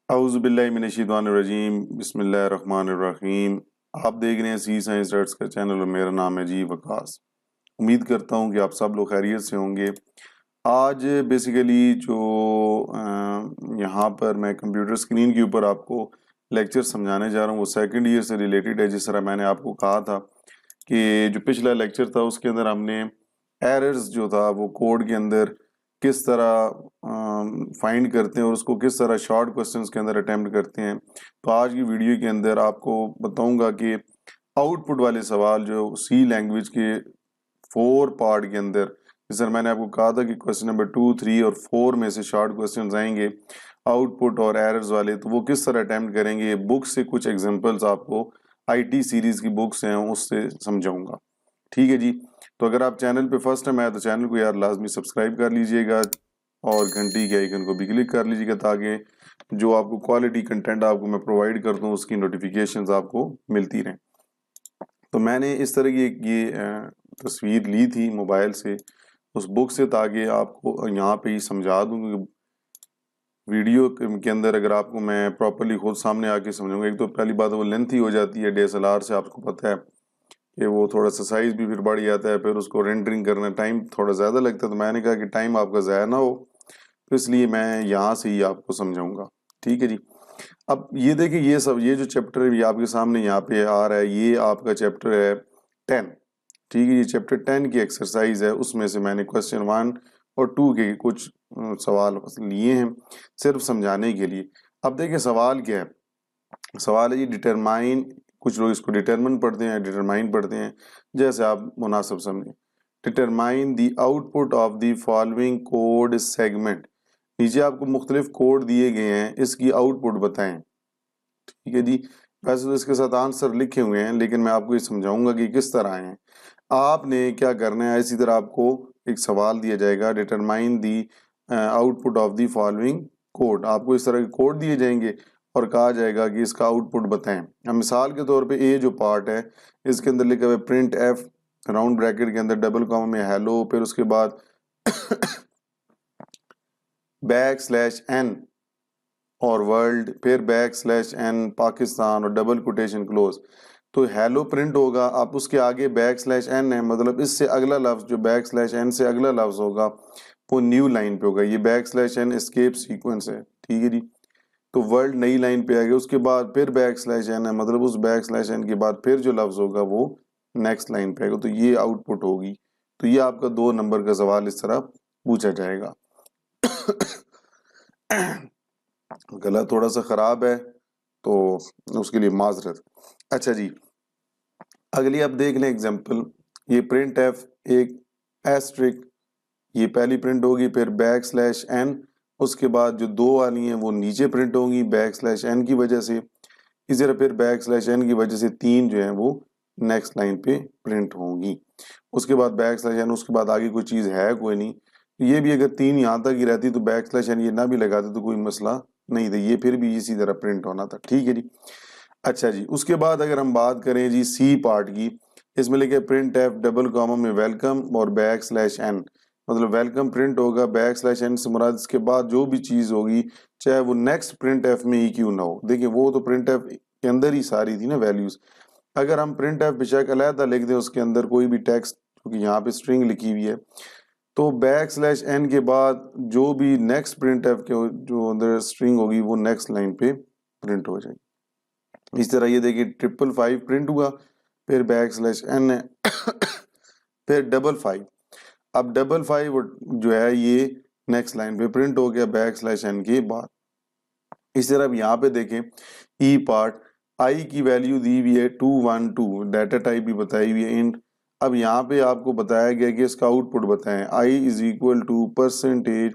اعوذ باللہ من الشیطان الرجیم، بسم اللہ الرحمن الرحیم۔ آپ دیکھ رہے ہیں سی سائنس ڈرٹس کا چینل اور میرا نام ہے جی وقاص۔ امید کرتا ہوں کہ آپ سب لوگ خیریت سے ہوں گے۔ آج بیسیکلی جو یہاں پر میں کمپیوٹر اسکرین کے اوپر آپ کو لیکچر سمجھانے جا رہا ہوں وہ سیکنڈ ایئر سے ریلیٹڈ ہے۔ جس طرح میں نے آپ کو کہا تھا کہ جو پچھلا لیکچر تھا اس کے اندر ہم نے ایررز جو تھا وہ کوڈ کے اندر کس طرح فائنڈ کرتے ہیں اور اس کو کس طرح شارٹ کوسچنز کے اندر اٹیمپٹ کرتے ہیں۔ تو آج کی ویڈیو کے اندر آپ کو بتاؤں گا کہ آؤٹ پٹ والے سوال جو سی لینگویج کے 4 پارٹ کے اندر، جس طرح میں نے آپ کو کہا تھا کہ کوسچن نمبر 2، 3 اور 4 میں سے شارٹ کوسچنز آئیں گے آؤٹ پٹ اور ایررز والے، تو وہ کس طرح اٹیمپٹ کریں گے۔ بک سے کچھ ایگزامپلز آپ کو آئی ٹی سیریز کی بکس ہیں اس سے سمجھاؤں گا، ٹھیک ہے جی۔ تو اگر آپ چینل پہ فرسٹ ٹائم آئے تو چینل کو یار لازمی سبسکرائب کر لیجئے گا اور گھنٹی کے آئیکن کو بھی کلک کر لیجئے گا تاکہ جو آپ کو کوالٹی کنٹینٹ آپ کو میں پرووائڈ کرتا ہوں اس کی نوٹیفیکیشنز آپ کو ملتی رہیں۔ تو میں نے اس طرح کی یہ تصویر لی تھی موبائل سے اس بک سے تاکہ آپ کو یہاں پہ ہی سمجھا دوں کہ ویڈیو کے اندر اگر آپ کو میں پراپرلی خود سامنے آ کے سمجھاؤں گا، ایک تو پہلی بات وہ لینتھی ہو جاتی ہے DSLR سے، آپ کو پتہ ہے کہ وہ تھوڑا سا سائز بھی پھر بڑھ جاتا ہے، پھر اس کو رینڈرنگ کرنا ٹائم تھوڑا زیادہ لگتا ہے۔ تو میں نے کہا کہ ٹائم آپ کا ضائع نہ ہو، تو اس لیے میں یہاں سے ہی آپ کو سمجھاؤں گا، ٹھیک ہے جی۔ اب یہ دیکھیں یہ جو چیپٹر ہے یہ آپ کے سامنے یہاں پہ آ رہا ہے، یہ آپ کا چیپٹر ہے 10، ٹھیک ہے جی۔ چیپٹر 10 کی ایکسرسائز ہے، اس میں سے میں نے کوسچن 1 اور 2 کے کچھ سوال لیے ہیں صرف سمجھانے کے لیے۔ اب دیکھیں سوال کیا ہے، سوال ہے جی ڈیٹرمائن، کچھ لوگ اس کو ڈیٹرمن پڑھتے ہیں، ڈیٹرمائن پڑھتے ہیں، جیسے آپ مناسب سمجھیں۔ Determine the output of the following code segment, نیچے آپ کو مختلف کوڈ دیے گئے ہیں، اس کی آؤٹ پٹ بتائیں، ٹھیک ہے جی۔ ویسے تو اس کے ساتھ آنسر لکھے ہوئے ہیں لیکن میں آپ کو یہ سمجھاؤں گا کہ کس طرح آئے ہیں۔ آپ نے کیا کرنا ہے، اسی طرح آپ کو ایک سوال دیا جائے گا determine the output of the following code, آپ کو اس طرح کے کوڈ دیے جائیں گے اور کہا جائے گا کہ اس کا آؤٹ پٹ بتائیں۔ اب مثال کے طور پہ اے جو پارٹ ہے اس کے اندر لکھا ہوا ہے پرنٹ ایف راؤنڈ بریکٹ کے اندر ڈبل کاما میں ہیلو، پھر اس کے بعد بیک سلیش این اور ورلڈ، پھر بیک سلیش این پاکستان اور ڈبل کوٹیشن کلوز۔ تو ہیلو پرنٹ ہوگا، آپ اس کے آگے بیک سلیش این ہے، مطلب اس سے اگلا لفظ جو بیک سلیش این سے اگلا لفظ ہوگا وہ نیو لائن پہ ہوگا۔ یہ back slash an escape sequence ہے، ٹھیک ہے جی۔ تو ورلڈ نئی لائن پہ آئے گا، اس کے بعد پھر بیک سلیش این ہے، مطلب اس بیک سلیش این کے بعد پھر جو لفظ ہوگا وہ نیکسٹ لائن پہ آئے گا، تو یہ آؤٹ پٹ ہوگی۔ تو یہ آپ کا 2 نمبر کا سوال اس طرح پوچھا جائے گا۔ گلا تھوڑا سا خراب ہے تو اس کے لیے معذرت۔ اچھا جی، اگلی آپ دیکھ لیں ایگزامپل، یہ پرنٹ ایف ایک ایسٹرک، یہ پہلی پرنٹ ہوگی، پھر بیک سلیش این، اس کے بعد جو 2 والی ہیں وہ نیچے پرنٹ ہوں گی بیک سلیش این کی وجہ سے، اسی طرح پھر بیک سلیش این کی وجہ سے 3 جو ہیں وہ نیکسٹ لائن پہ پرنٹ ہوں گی۔ اس کے بعد بیک سلیش این، اس کے بعد آگے کوئی چیز ہے کوئی نہیں، یہ بھی اگر 3 یہاں تک ہی رہتی تو بیک سلیش این یہ نہ بھی لگاتے تو کوئی مسئلہ نہیں تھا، یہ پھر بھی اسی طرح پرنٹ ہونا تھا، ٹھیک ہے جی۔ اچھا جی، اس کے بعد اگر ہم بات کریں جی سی پارٹ کی، اس میں لکھے پرنٹ ایف ڈبل کاما میں ویلکم اور بیک سلیش این، مطلب ویلکم پرنٹ ہوگا، بیک سلیش این سے مراد اس کے بعد جو بھی چیز ہوگی چاہے وہ نیکسٹ پرنٹ ایف میں ہی کیوں نہ ہو۔ دیکھیں وہ تو پرنٹ ایف کے اندر ہی ساری تھی نا ویلیوز، اگر ہم پرنٹ ایف بشک علیحدہ لکھ دیں اس کے اندر کوئی بھی ٹیکسٹ، کیونکہ یہاں پہ اسٹرنگ لکھی ہوئی ہے، تو بیک سلیش این کے بعد جو بھی نیکسٹ پرنٹ ایف کے جو اندر اسٹرنگ ہوگی وہ نیکسٹ لائن پہ پرنٹ ہو جائے گی۔ اس طرح یہ دیکھیں 555 پرنٹ ہوا، پھر بیک سلیش این ہے، پھر 55، اب 55 جو ہے یہ نیکسٹ لائن پہ پرنٹ ہو گیا بیک سلیش این کے بعد۔ اس طرح اب یہاں پہ دیکھیں ای پارٹ، آئی کی ویلیو دی ہوئی ہے 212، ڈیٹا ٹائپ بھی بتائی ہوئی ہے انٹ۔ اب یہاں پہ آپ کو بتایا گیا کہ اس کا آؤٹ پٹ بتائیں، I is equal to percentage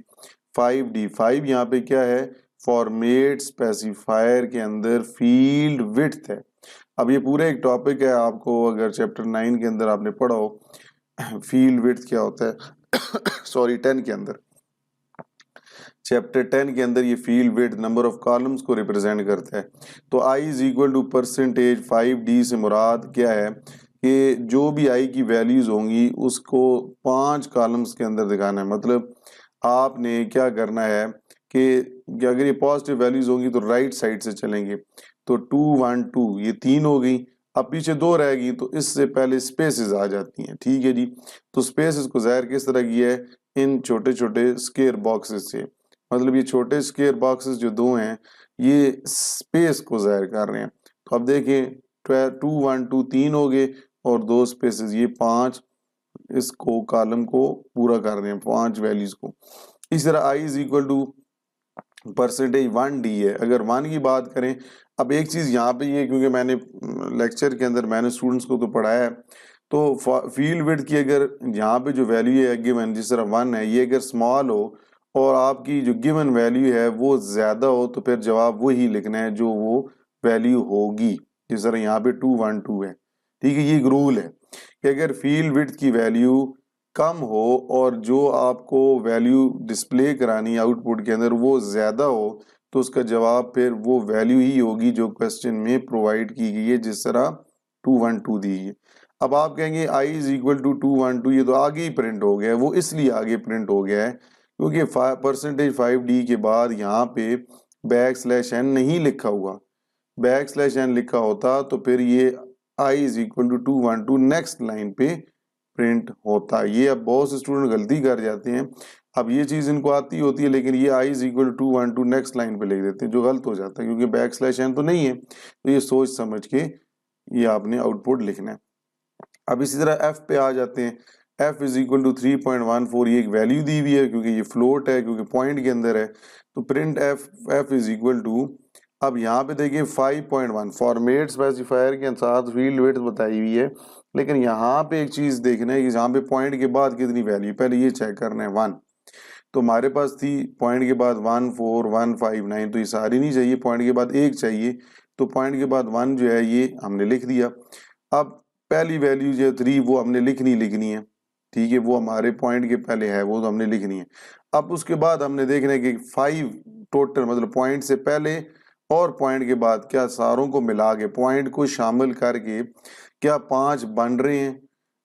5D، 5 یہاں پہ کیا ہے، فارمیٹ اسپیسیفائر کے اندر فیلڈ وڈتھ ہے۔ اب یہ پورا ایک ٹاپک ہے، آپ کو اگر چیپٹر 9 کے اندر آپ نے پڑھا ہو فیلڈ وڈتھ کیا ہوتا ہے، سوری 10 کے اندر، چیپٹر 10 کے اندر یہ field width number of columns کو ریپرزینٹ کرتا ہے۔ تو I is equal to percentage 5D سے مراد کیا ہے کہ جو بھی آئی کی ویلیوز ہوں گی اس کو 5 کالمز کے اندر دکھانا ہے، مطلب آپ نے کیا کرنا ہے کہ اگر یہ پازیٹیو ویلیوز ہوں گی تو رائٹ سائڈ سے چلیں گے. تو 2 1 2 یہ 3 ہو گئی. اب پیچھے 2 رہ گئی تو اس سے پہلے اسپیسز آ جاتی ہیں. ٹھیک ہے جی. تو اسپیسز کو ظاہر کس طرح کیا ہے؟ ان چھوٹے چھوٹے اسکیئر باکسز سے. مطلب یہ چھوٹے اسکیئر باکسز جو 2 ہیں یہ اسپیس کو ظاہر کر رہے ہیں. تو اب دیکھیں 2 1 2 3 ہو گئے اور 2 اسپیسز یہ 5 اس کو کالم کو پورا کر رہے ہیں 5 ویلیوز کو. اسی طرح I is equal to percentage 1D ہے. اگر 1 کی بات کریں، اب ایک چیز یہاں پہ یہ کیونکہ میں نے لیکچر کے اندر میں نے اسٹوڈنٹس کو تو پڑھایا ہے، تو فیلڈ وڈتھ کی اگر یہاں پہ جو ویلیو ہے گیون جس طرح 1 ہے، یہ اگر اسمال ہو اور آپ کی جو گیون ویلیو ہے وہ زیادہ ہو تو پھر جواب وہی لکھنا ہے جو وہ ویلیو ہوگی. جس طرح یہاں پہ 2 1 2 ہے. ٹھیک ہے. یہ ایک رول ہے کہ اگر فیلڈ وڈتھ کی ویلیو کم ہو اور جو آپ کو ویلیو ڈسپلے کرانی آؤٹ پٹ کے اندر وہ زیادہ ہو تو اس کا جواب پھر وہ ویلیو ہی ہوگی جو کوشچن میں پرووائڈ کی گئی ہے، جس طرح 2 1 2 دی ہے. اب آپ کہیں گے I از اکول ٹو 2 1 2 یہ تو آگے ہی پرنٹ ہو گیا ہے. وہ اس لیے آگے پرنٹ ہو گیا ہے کیونکہ پرسنٹیج 5D کے بعد یہاں پہ \n نہیں لکھا ہوا. \n لکھا ہوتا تو پھر یہ I is equal to 2 1 2 next line پہ پرنٹ ہوتا. یہ اب بہت سے اسٹوڈنٹ غلطی کر جاتے ہیں. اب یہ چیز ان کو آتی ہوتی ہے لیکن یہ I is equal to 2 1 2 next line پہ لکھ دیتے ہیں جو غلط ہو جاتا ہے کیونکہ \n تو نہیں ہے. تو یہ سوچ سمجھ کے یہ آپ نے آؤٹ پٹ لکھنا ہے. اب اسی طرح F پہ آ جاتے ہیں. F از اکول ٹو 3.14 یہ ایک ویلیو دی ہوئی ہے کیونکہ یہ فلوٹ ہے کیونکہ پوائنٹ کے اندر ہے. تو print F is equal to, اب یہاں پہ دیکھیں 5.1 فارمیٹ اسپیسیفائر کے ساتھ فیلڈ وڈتھ بتائی ہوئی ہے لیکن یہاں پہ ایک چیز دیکھنا ہے کہ یہاں پہ پوائنٹ کے بعد کتنی ویلیو، پہلے یہ چیک کرنا ہے 1. تو ہمارے پاس تھی پوائنٹ کے بعد 1 4 1 5 9 تو یہ ساری نہیں چاہیے، پوائنٹ کے بعد ایک چاہیے. تو پوائنٹ کے بعد 1 جو ہے یہ ہم نے لکھ دیا. اب پہلی ویلیو جو ہے 3 وہ ہم نے لکھنی ہے. ٹھیک ہے. وہ ہمارے پوائنٹ کے پہلے ہے وہ تو ہم نے لکھنی ہے. اب اس کے بعد ہم نے دیکھنا ہے کہ 5 ٹوٹل مطلب پوائنٹ سے پہلے اور پوائنٹ کے بعد کیا ساروں کو ملا کے پوائنٹ کو شامل کر کے کیا 5 بن رہے ہیں.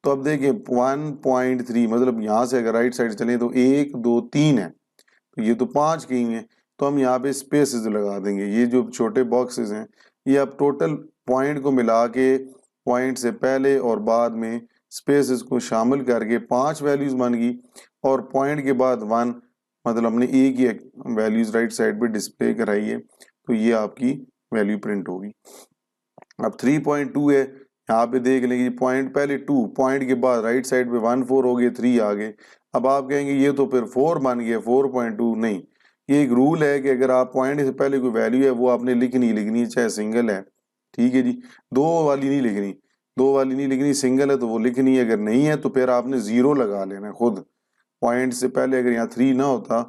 تو اب دیکھیں 1.3 مطلب یہاں سے اگر رائٹ سائڈ چلیں تو 1 2 3 ہے تو یہ تو 5 کی ہیں. تو ہم یہاں پہ اسپیسز لگا دیں گے. یہ جو چھوٹے باکسز ہیں یہ اب ٹوٹل پوائنٹ کو ملا کے پوائنٹ سے پہلے اور بعد میں اسپیسز کو شامل کر کے 5 ویلیوز بن گئی اور پوائنٹ کے بعد 1 مطلب ہم نے ایک ہی ویلیوز رائٹ سائڈ پہ ڈسپلے کرائی ہے تو یہ آپ کی ویلیو پرنٹ ہوگی. اب 3.2 ہے یہاں پہ دیکھ لیں گے پوائنٹ پہلے 2 پوائنٹ کے بعد رائٹ سائڈ پہ 1 4 ہو گئے 3 آگے. اب آپ کہیں گے یہ تو پھر 4 بن گیا 4.2 نہیں. یہ ایک رول ہے کہ اگر آپ پوائنٹ سے پہلے کوئی ویلیو ہے وہ آپ نے لکھنی چاہے سنگل ہے. ٹھیک ہے جی. 2 والی نہیں لکھنی سنگل ہے تو وہ لکھنی ہے. اگر نہیں ہے تو پھر آپ نے 0 لگا لینا خود. پوائنٹ سے پہلے اگر یہاں 3 نہ ہوتا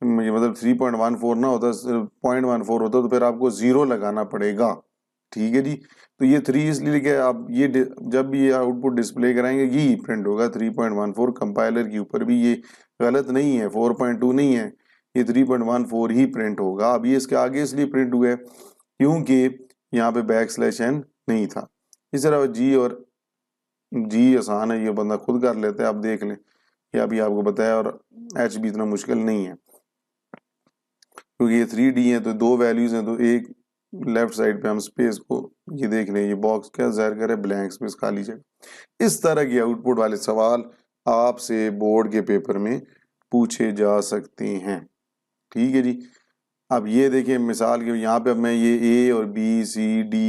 مطلب 3.14 نہ ہوتا 0.14 ہوتا تو پھر آپ کو 0 لگانا پڑے گا. ٹھیک ہے جی. تو یہ 3 اس لیے کہ آپ یہ جب بھی یہ آؤٹ پٹ ڈسپلے کرائیں گے یہی پرنٹ ہوگا 3.14. کمپائلر کے اوپر بھی یہ غلط نہیں ہے 4.2 نہیں ہے یہ 3.14 ہی پرنٹ ہوگا. اب یہ اس کے آگے اس لیے پرنٹ ہوا ہے کیونکہ یہاں پہ \n نہیں تھا. اس طرح جی آسان ہے یہ بندہ خود کر لیتا ہے. آپ دیکھ لیں یہ ابھی آپ کو بتایا اور ایچ بھی اتنا مشکل نہیں ہے کیونکہ یہ 3D ہیں تو 2 ویلیوز ہیں تو ایک لیفٹ سائڈ پہ ہم اسپیس کو یہ دیکھ لیں یہ باکس کیا ظاہر کرے بلینک اسپیس خالی جگہ. اس طرح کے آؤٹ پٹ والے سوال آپ سے بورڈ کے پیپر میں پوچھے جا سکتے ہیں. ٹھیک ہے جی. اب یہ دیکھیں مثال کے یہاں پہ اب میں یہ A اور B C D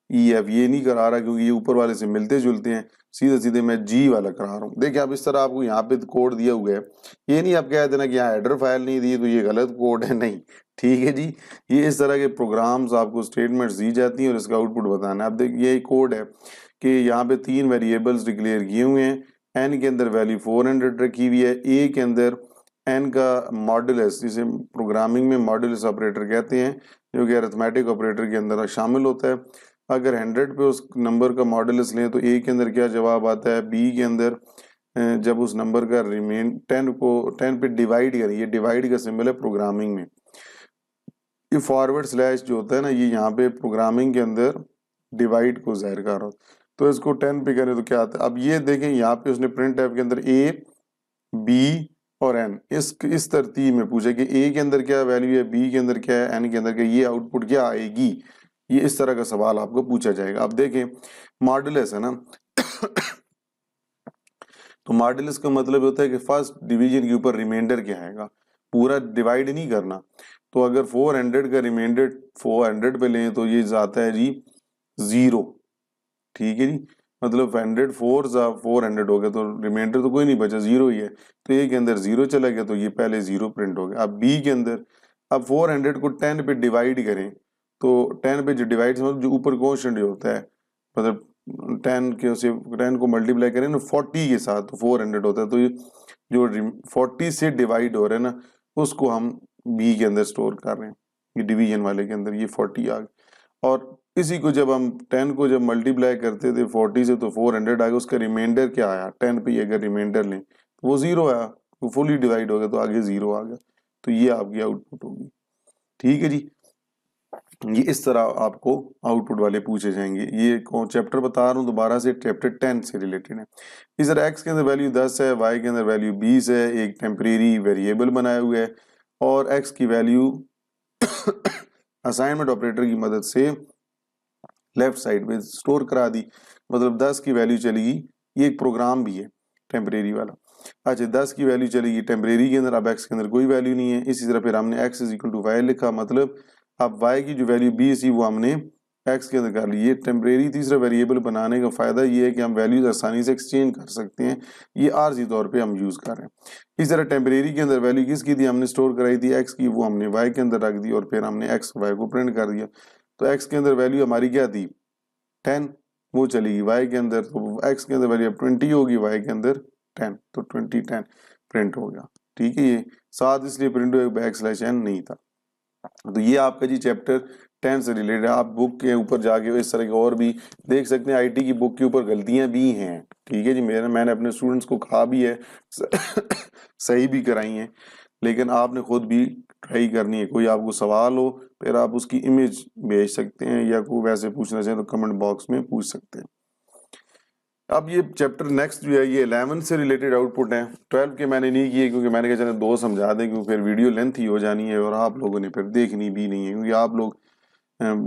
E F یہ نہیں کرا رہا کیونکہ یہ اوپر والے سے ملتے جلتے ہیں. سیدھے میں G والا کرا رہا ہوں. دیکھیں اب اس طرح آپ کو یہاں پہ کوڈ دیا ہوا ہے. یہ نہیں آپ کہہ دینا کہ یہاں ہیڈر فائل نہیں دی تو یہ غلط کوڈ ہے. نہیں. ٹھیک ہے جی. یہ اس طرح کے پروگرامز آپ کو اسٹیٹمنٹس دی جاتی ہیں اور اس کا آؤٹ پٹ بتانا ہے. اب دیکھ یہ کوڈ ہے کہ یہاں پہ 3 ویریبلز ڈکلیئر کیے ہوئے ہیں. n کے اندر ویلیو 400 رکھی ہوئی ہے. a کے اندر n کا ماڈولس جسے پروگرامنگ میں ماڈولس آپریٹر کہتے ہیں جو کہ ارتھمیٹک آپریٹر کے اندر شامل ہوتا ہے. اگر 100 پہ اس نمبر کا ماڈولس لیں تو a کے اندر کیا جواب آتا ہے. b کے اندر جب اس نمبر کا ریمین 10 پہ ڈیوائیڈ کریں یہ ڈیوائیڈ کا سمبل ہے پروگرامنگ میں. یہ فارورڈ سلیش جو ہوتا ہے نا یہ یہاں پہ پروگرامنگ کے اندر ڈیوائیڈ کو ظاہر کر رہا ہوتا ہے. تو اس کو 10 پہ کریں تو کیا آتا ہے. اب یہ دیکھیں یہاں پہ اس نے پرنٹ ایف کے اندر A B اور n اس ترتیب میں پوچھا کہ a کے اندر کیا ویلیو ہے, b کے اندر کیا ہے, n کے اندر کیا, یہ آؤٹ پٹ کیا آئے گی. یہ اس طرح کا سوال آپ کو پوچھا جائے گا. اب دیکھیں ماڈولس ہے نا, تو ماڈولس کا مطلب ہوتا ہے کہ فرسٹ ڈویژن کے اوپر ریمائنڈر کیا آئے گا, پورا ڈیوائڈ نہیں کرنا. تو اگر 400 کا ریمائنڈر 400 پہ لیں تو یہ آتا ہے جی 0. ٹھیک ہے جی, مطلب 400 ہو گیا تو ریمائنڈر تو کوئی نہیں بچا, 0 ہی ہے. تو اے کے اندر 0 چلا گیا تو یہ پہلے 0 پرنٹ ہو گیا. اب بی کے اندر اب 400 کو 10 پہ ڈیوائڈ کریں تو 10 پہ جو ڈیوائڈ جو اوپر کوشچن جو ہوتا ہے, مطلب 10 کو ملٹیپلائی کریں نا 40 کے ساتھ تو 400 ہوتا ہے. تو یہ جو 40 سے ڈیوائڈ ہو رہا ہے نا اس کو ہم بی کے اندر سٹور کر رہے ہیں, یہ ڈویژن والے کے اندر یہ 40 آ گیا. اور اسی کو جب ہم 10 کو جب ملٹیپلائی کرتے تھے 40 سے تو 400 آ گیا, اس کا ریمائنڈر کیا آیا 10 پہ اگر ریمائنڈر لیں تو وہ 0 آیا, وہ فلی ڈیوائڈ ہو گیا تو آگے 0 آ گیا. تو یہ آپ کی آؤٹ پٹ ہوگی. ٹھیک ہے جی, یہ اس طرح آپ کو آؤٹ پٹ والے پوچھے جائیں گے. یہ چیپٹر بتا رہا ہوں دوبارہ سے, چیپٹر 10 سے ریلیٹڈ ہے. اس طرح ایکس کے اندر ویلیو 10 ہے, وائی کے اندر ویلیو 20 ہے, ایک ٹیمپریری ویریبل بنایا ہوا ہے اور ایکس کی ویلیو اسائنمنٹ آپریٹر کی مدد سے لیفٹ سائڈ میں سٹور کرا دی. مطلب 10 کی ویلیو چلے گی, یہ ایک پروگرام بھی ہے ٹیمپریری والا. اچھا 10 کی ویلیو چلے گی ٹیمپریری کے اندر, اب ایکس کے اندر کوئی ویلیو نہیں ہے. اسی طرح پھر ہم نے x is equal to y لکھا, مطلب اب وائی کی جو ویلیو 20 تھی وہ ہم نے ایکس کے اندر کر لی. یہ ٹیمپریری تیسرا ویریبل بنانے کا فائدہ یہ ہے کہ ہم ویلیوز آسانی سے ایکسچینج کر سکتے ہیں, یہ عارضی طور پہ ہم یوز کر رہے ہیں. اس طرح ٹیمپریری کے اندر ویلیو کس کی تھی, ہم نے سٹور کرائی تھی ایکس کی, وہ ہم نے وائی کے اندر رکھ دی اور پھر ہم نے ایکس وائی کو پرنٹ کر دیا. تو ایکس کے اندر ویلیو ہماری کیا تھی 10, وہ چلے گی وائی کے اندر, تو ایکس کے اندر ویلیو 20 ہوگی, وائی کے اندر 10, تو 20 پرنٹ ہو گیا. ٹھیک ہے, یہ ساتھ اس لیے پرنٹ ہو بیک سلیش n نہیں تھا. تو یہ آپ کا جی چیپٹر 10 سے ریلیٹڈ ہے. آپ بک کے اوپر جا کے اس طرح کے اور بھی دیکھ سکتے ہیں. آئی ٹی کی بک کے اوپر غلطیاں بھی ہیں. ٹھیک ہے جی, میں نے اپنے اسٹوڈنٹس کو کہا بھی ہے, صحیح بھی کرائی ہیں, لیکن آپ نے خود بھی ٹرائی کرنی ہے. کوئی آپ کو سوال ہو پھر آپ اس کی امیج بھیج سکتے ہیں, یا کوئی ویسے پوچھنا چاہیں تو کمنٹ باکس میں پوچھ سکتے ہیں. اب یہ چیپٹر نیکسٹ جو ہے یہ 11 سے ریلیٹڈ آؤٹ پٹ ہیں. 12 کے میں نے نہیں کیے کیونکہ میں نے کہا چلے 2 سمجھا دیں, کیونکہ پھر ویڈیو لینتھی ہو جانی ہے اور آپ لوگوں نے پھر دیکھنی بھی نہیں ہے, کیونکہ آپ لوگ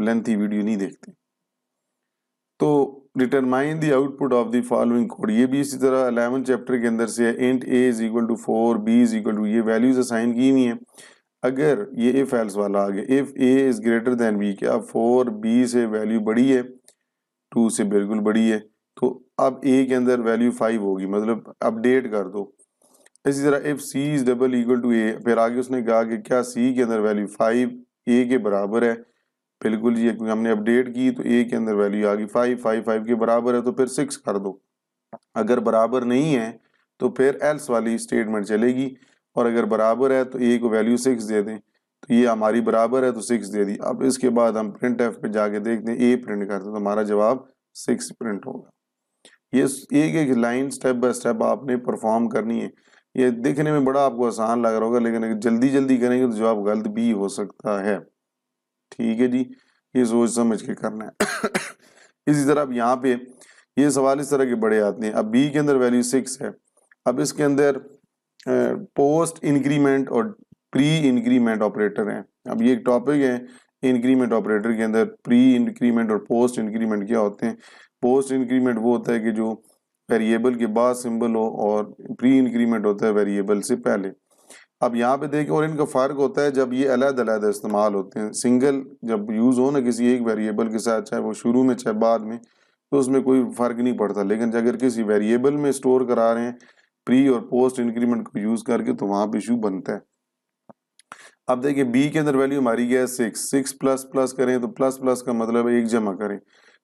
لینتھی ویڈیو نہیں دیکھتے. تو determine the output of the following code, یہ بھی اسی طرح 11 چیپٹر کے اندر سے ہے. Int a is equal to 4, b is equal to, یہ ویلیوز اسائن کی ہوئی ہیں. اگر یہ ایف ایلس والا آ گیا, if a is greater than b, کیا 4b سے ویلیو بڑی ہے 2 سے بالکل بڑی ہے, تو اب اے کے اندر ویلیو 5 ہوگی, مطلب اپڈیٹ کر دو. اسی طرح F C is double equal to A, پھر آگے اس نے کہا کہ کیا سی کے اندر ویلیو 5 اے کے برابر ہے, بالکل جی, کیونکہ ہم نے اپڈیٹ کی تو اے کے اندر ویلیو آ گئی 5 کے برابر ہے تو پھر 6 کر دو. اگر برابر نہیں ہے تو پھر ایلس والی اسٹیٹمنٹ چلے گی, اور اگر برابر ہے تو اے کو ویلیو 6 دے دیں, تو یہ ہماری برابر ہے تو 6 دے دی. اب اس کے بعد ہم پرنٹ ایف پہ جا کے دیکھتے ہیں, اے پرنٹ کرتے ہیں تو ہمارا جواب 6 پرنٹ ہوگا. یہ ایک ایک لائن سٹیپ بائی سٹیپ آپ نے پرفارم کرنی ہے. یہ دیکھنے میں بڑا آپ کو آسان لگ رہا ہوگا, لیکن اگر جلدی کریں گے تو جواب غلط بھی ہو سکتا ہے. ٹھیک ہے جی, یہ سوچ سمجھ کے کرنا ہے. اسی طرح اب یہاں پہ یہ سوال اس طرح کے بڑے آتے ہیں. اب بی کے اندر ویلیو 6 ہے, اب اس کے اندر پوسٹ انکریمنٹ اور پری انکریمنٹ آپریٹر ہیں. اب یہ ایک ٹاپک ہے انکریمنٹ آپریٹر کے اندر. پری انکریمنٹ اور پوسٹ انکریمنٹ کیا ہوتے ہیں؟ پوسٹ انکریمنٹ وہ ہوتا ہے کہ جو ویریبل کے بعد سمبل ہو, اور پری انکریمنٹ ہوتا ہے ویریبل سے پہلے. اب یہاں پہ دیکھیں, اور ان کا فرق ہوتا ہے جب یہ علیحدہ استعمال ہوتے ہیں. سنگل جب یوز ہو نا کسی ایک ویریبل کے ساتھ, چاہے وہ شروع میں چاہے بعد میں, تو اس میں کوئی فرق نہیں پڑتا. لیکن اگر کسی ویریبل میں سٹور کرا رہے ہیں پری اور پوسٹ انکریمنٹ کو یوز کر کے, تو وہاں پہ ایشو بنتا ہے. اب دیکھیں بی کے اندر ویلیو ہماری کیا ہے 6 پلس پلس کریں تو پلس پلس کا مطلب ہے ایک جمع کریں,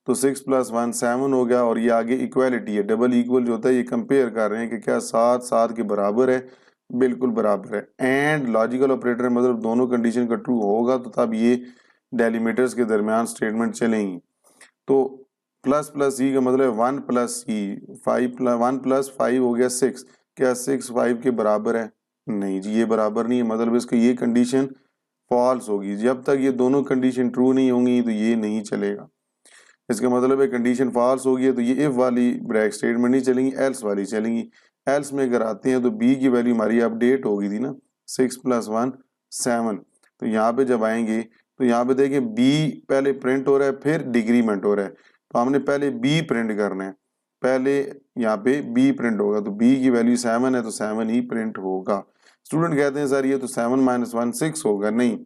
تو 6 + 1 7 ہو گیا. اور یہ آگے ایکویلٹی ہے, ڈبل ایکول جو ہوتا ہے, یہ کمپیئر کر رہے ہیں کہ کیا 7 کے برابر ہے, بالکل برابر ہے. اینڈ لاجیکل آپریٹر مطلب دونوں کنڈیشن کا ٹرو ہوگا تو تب یہ ڈیلیمیٹرز کے درمیان سٹیٹمنٹ چلیں گی. تو پلس پلس ای کا مطلب 1 + ای, 1 + 5 ہو گیا 6, کیا 6 5 کے برابر ہے؟ نہیں جی, یہ برابر نہیں ہے. مطلب اس کا یہ کنڈیشن فالس ہوگی. جب تک یہ دونوں کنڈیشن ٹرو نہیں ہوں گی تو یہ نہیں چلے گا. اس کا مطلب ہے کنڈیشن فالس ہوگی تو یہ ایف والی بریک سٹیٹمنٹ نہیں چلیں گی, ایلس والی چلیں گی. ایلس میں اگر آتے ہیں تو بی کی ویلیو ہماری اپڈیٹ ہو گئی تھی نا، 6 + 1 7. تو یہاں پہ جب آئیں گے تو یہاں پہ دیکھیں بی پہلے پرنٹ ہو رہا ہے پھر ڈیکریمنٹ ہو رہا ہے، تو ہم نے پہلے بی پرنٹ کرنا ہے، پہلے یہاں پہ بی پرنٹ ہوگا، تو بی کی ویلیو 7 ہے تو 7 ہی پرنٹ ہوگا۔ اسٹوڈنٹ کہتے ہیں سر یہ تو 7 - 1 6 ہوگا، نہیں،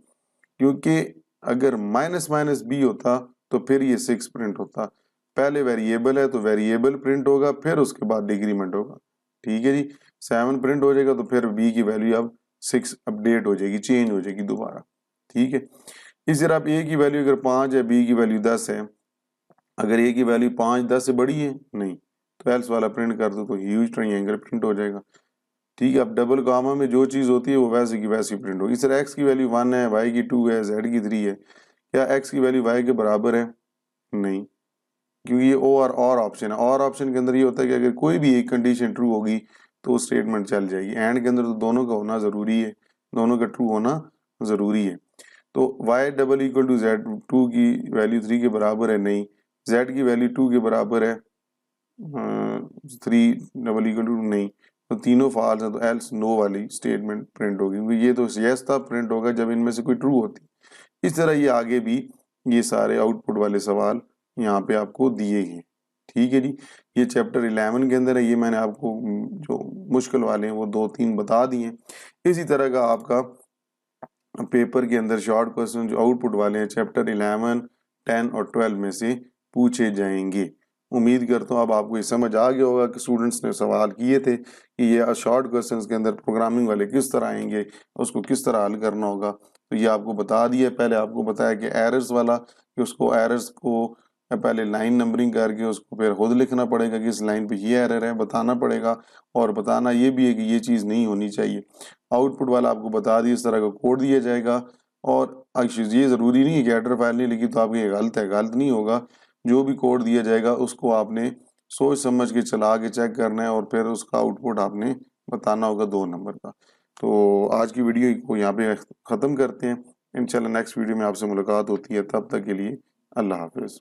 کیونکہ اگر مائنس مائنس بی ہوتا تو پھر یہ 6 پرنٹ ہوتا، پہلے ویریبل ہے تو ویریبل پرنٹ ہوگا پھر اس کے بعد ڈیکریمنٹ ہوگا، ٹھیک ہے جی، 7 پرنٹ ہو جائے گا تو پھر بی کی ویلیو اب 6 اپڈیٹ ہو جائے گی، چینج ہو جائے گی دوبارہ، ٹھیک ہے۔ اس طرح اب اے کی ویلیو اگر 5 ہے، بی کی ویلیو 10 ہے، اگر اے کی ویلیو 5 10 سے بڑی ہے نہیں تو ایلس والا پرنٹ کر دو تو ہیوج ٹرائنگل پرنٹ ہو جائے گا، ٹھیک ہے۔ اب ڈبل کاما میں جو چیز ہوتی ہے وہ ویسے کی ویسی پرنٹ ہوگی۔ اس طرح ایکس کی ویلیو 1 ہے، وائی کی 2 ہے، زیڈ کی 3 ہے، کیا ایکس کی ویلیو وائی کے برابر ہے؟ نہیں، کیونکہ یہ اور آپشن ہے، اور آپشن کے اندر یہ ہوتا ہے کہ اگر کوئی بھی ایک کنڈیشن ٹرو ہوگی تو اسٹیٹمنٹ چل جائے گی، اینڈ کے اندر تو دونوں کا ہونا ضروری ہے، دونوں کا ٹرو ہونا ضروری ہے۔ تو y double equal to z 2 کی ویلیو 3 کے برابر ہے، نہیں، زیڈ کی ویلیو 2 کے برابر ہے 3 ڈبل ایکول ٹو نہیں، تو تینوں فالس ہیں تو ایلس نو والی اسٹیٹمنٹ پرنٹ ہوگی، کیونکہ یہ تو یس تھا پرنٹ ہوگا جب ان میں سے کوئی ٹرو ہوتی۔ اس طرح یہ آگے بھی یہ سارے آؤٹ پٹ والے سوال یہاں پہ آپ کو دیے گئے، ٹھیک ہے جی۔ یہ چیپٹر 11 کے اندر ہے، یہ میں نے آپ کو جو مشکل والے ہیں وہ 2-3 بتا دیے ہیں۔ اسی طرح کا آپ کا پیپر کے اندر شارٹ کوسچن جو آؤٹ پٹ والے ہیں چیپٹر 11 10 اور 12 میں سے پوچھے جائیں گے۔ امید کرتا ہوں اب آپ کو یہ سمجھ آ گیا ہوگا کہ اسٹوڈنٹس نے سوال کیے تھے کہ یہ شارٹ کوسچنس کے اندر پروگرامنگ والے کس طرح آئیں گے، اس کو کس طرح حل کرنا ہوگا، تو یہ آپ کو بتا دیا۔ پہلے آپ کو بتایا کہ ایررز والا، کہ اس کو ایررز کو پہلے لائن نمبرنگ کر کے اس کو پھر خود لکھنا پڑے گا کہ اس لائن پہ یہ ایرر ہے، بتانا پڑے گا، اور بتانا یہ بھی ہے کہ یہ چیز نہیں ہونی چاہیے۔ آؤٹ پٹ والا آپ کو بتا دیا اس طرح کا کوڈ دیا جائے گا، اور یہ ضروری نہیں ہے کہ ایڈر فائل نہیں لکھی تو آپ کی غلط ہے، غلط نہیں ہوگا، جو بھی کوڈ دیا جائے گا اس کو آپ نے سوچ سمجھ کے چلا کے چیک کرنا ہے، اور پھر اس کا آؤٹ پٹ آپ نے بتانا ہوگا 2 نمبر کا۔ تو آج کی ویڈیو کو یہاں پہ ختم کرتے ہیں، انشاءاللہ نیکسٹ ویڈیو میں آپ سے ملاقات ہوتی ہے، تب تک کے لیے اللہ حافظ۔